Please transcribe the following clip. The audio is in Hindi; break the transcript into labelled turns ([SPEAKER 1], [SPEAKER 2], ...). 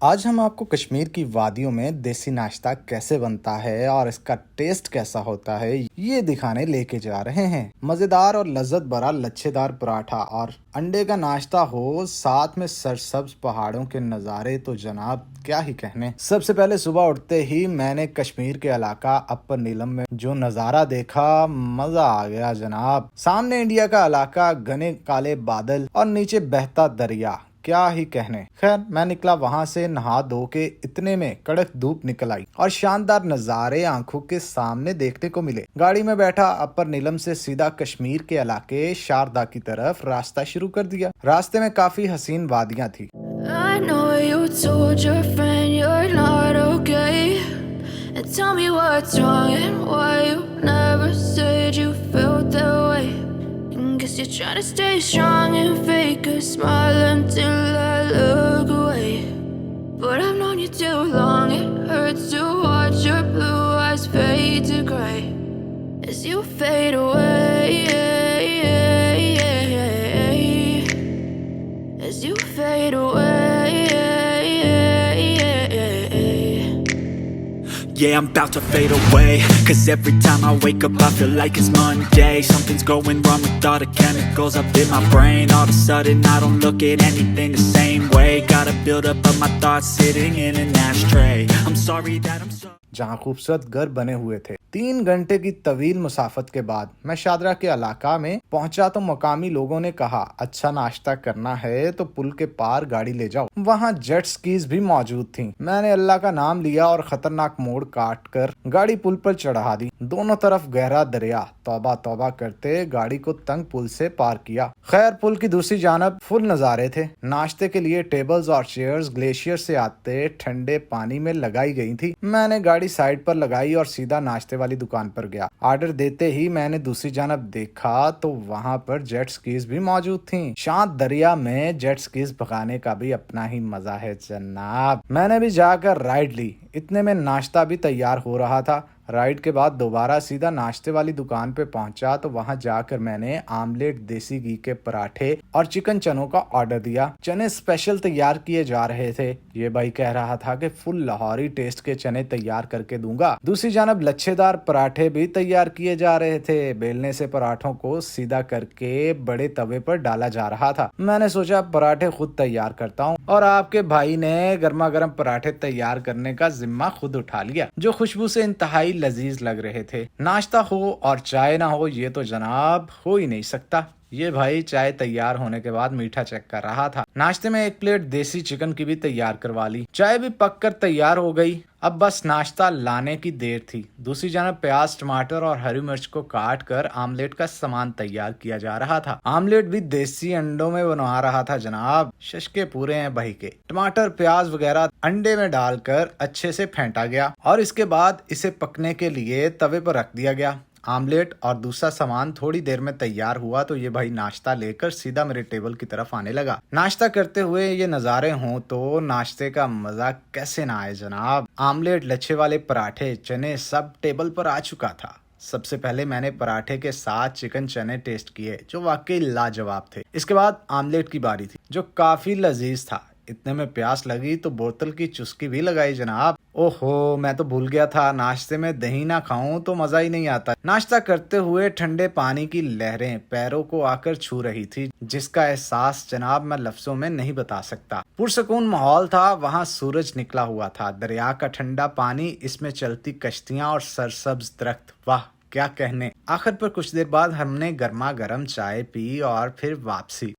[SPEAKER 1] आज हम आपको कश्मीर की वादियों में देसी नाश्ता कैसे बनता है और इसका टेस्ट कैसा होता है ये दिखाने लेके जा रहे हैं। मजेदार और लज्जत भरा लच्छेदार पराठा और अंडे का नाश्ता हो, साथ में सरसब्ज पहाड़ों के नज़ारे, तो जनाब क्या ही कहने। सबसे पहले सुबह उठते ही मैंने कश्मीर के इलाका अपर नीलम में जो नज़ारा देखा, मजा आ गया जनाब। सामने इंडिया का इलाका, घने काले बादल और नीचे बहता दरिया, क्या ही कहने। खैर मैं निकला वहां से नहा धो के, इतने में कड़क धूप निकल आई और शानदार नजारे आंखों के सामने देखने को मिले। गाड़ी में बैठा अपर नीलम से सीधा कश्मीर के इलाके शारदा की तरफ रास्ता शुरू कर दिया। रास्ते में काफी हसीन वादियां थी।
[SPEAKER 2] I know you told your friend you're not okay, and tell me what's wrong and why you never said you felt that way. Guess you're trying to stay strong and fake a smile until I look away. But I've known you too long, it hurts to watch your blue eyes fade to gray as you fade away, as you fade away.
[SPEAKER 3] Yeah, I'm about to fade away, cause every time I wake up I feel like it's Monday. Something's going wrong with all the chemicals up in my brain. All of a sudden I don't look at anything the same way. Gotta build up of my thoughts sitting in an ashtray. I'm sorry that I'm so
[SPEAKER 1] जहाँ खूबसूरत घर बने हुए थे। 3 घंटे की तवील मुसाफत के बाद मैं शादरा के इलाका में पहुंचा तो मकामी लोगों ने कहा, अच्छा नाश्ता करना है तो पुल के पार गाड़ी ले जाओ। वहां जेट स्कीज भी मौजूद थीं। मैंने अल्लाह का नाम लिया और खतरनाक मोड़ काट कर गाड़ी पुल पर चढ़ा दी। दोनों तरफ गहरा दरिया, तौबा तौबा करते गाड़ी को तंग पुल से पार किया। खैर पुल की दूसरी जानब फुल नजारे थे। नाश्ते के लिए टेबल्स और चेयर्स ग्लेशियर से आते ठंडे पानी में लगाई गई थी। मैंने गाड़ी साइड पर लगाई और सीधा नाश्ते वाली दुकान पर गया। ऑर्डर देते ही मैंने दूसरी जानब देखा तो वहां पर जेट स्कीज भी मौजूद थीं। शांत दरिया में जेट स्कीज भगाने का भी अपना ही मजा है जनाब। मैंने भी जाकर राइड ली। इतने में नाश्ता भी तैयार हो रहा था। राइड के बाद दोबारा सीधा नाश्ते वाली दुकान पे पहुंचा तो वहां जाकर मैंने आमलेट, देसी घी के पराठे और चिकन चनों का ऑर्डर दिया। चने स्पेशल तैयार किए जा रहे थे। ये भाई कह रहा था कि फुल लाहौरी टेस्ट के चने तैयार करके दूंगा। दूसरी जानब लच्छेदार पराठे भी तैयार किए जा रहे थे। बेलने से पराठों को सीधा करके बड़े तवे पर डाला जा रहा था। मैंने सोचा पराठे खुद तैयार करता हूँ और आपके भाई ने गर्मा गर्म पराठे तैयार करने का जिम्मा खुद उठा लिया, जो खुशबू से इंतहाई लजीज लग रहे थे। नाश्ता हो और चाय ना हो ये तो जनाब हो ही नहीं सकता। ये भाई चाय तैयार होने के बाद मीठा चेक कर रहा था। नाश्ते में 1 प्लेट देसी चिकन की भी तैयार करवा ली। चाय भी पककर तैयार हो गई। अब बस नाश्ता लाने की देर थी। दूसरी जानब प्याज, टमाटर और हरी मिर्च को काट कर आमलेट का सामान तैयार किया जा रहा था। आमलेट भी देसी अंडों में बनवा रहा था जनाब। शशके पूरे हैं भाई के। टमाटर, प्याज वगैरह अंडे में डालकर अच्छे से फेंटा गया और इसके बाद इसे पकने के लिए तवे पर रख दिया गया। आमलेट और दूसरा सामान थोड़ी देर में तैयार हुआ तो ये भाई नाश्ता लेकर सीधा मेरे टेबल की तरफ आने लगा। नाश्ता करते हुए ये नज़ारे हों तो नाश्ते का मजा कैसे ना आए जनाब। आमलेट, लच्छे वाले पराठे, चने सब टेबल पर आ चुका था। सबसे पहले मैंने पराठे के साथ चिकन चने टेस्ट किए जो वाकई लाजवाब थे। इसके बाद आमलेट की बारी थी जो काफी लजीज था। इतने में प्यास लगी तो बोतल की चुस्की भी लगाई जनाब। ओहो, मैं तो भूल गया था, नाश्ते में दही ना खाऊं तो मजा ही नहीं आता। नाश्ता करते हुए ठंडे पानी की लहरें पैरों को आकर छू रही थी, जिसका एहसास जनाब मैं लफ्जों में नहीं बता सकता। पुरसकून माहौल था। वहाँ सूरज निकला हुआ था, दरिया का ठंडा पानी, इसमें चलती कश्तियां और सरसब्ज दरख्त, वाह क्या कहने। आखिर पर कुछ देर बाद हमने गर्मा गर्म चाय पी और फिर वापसी।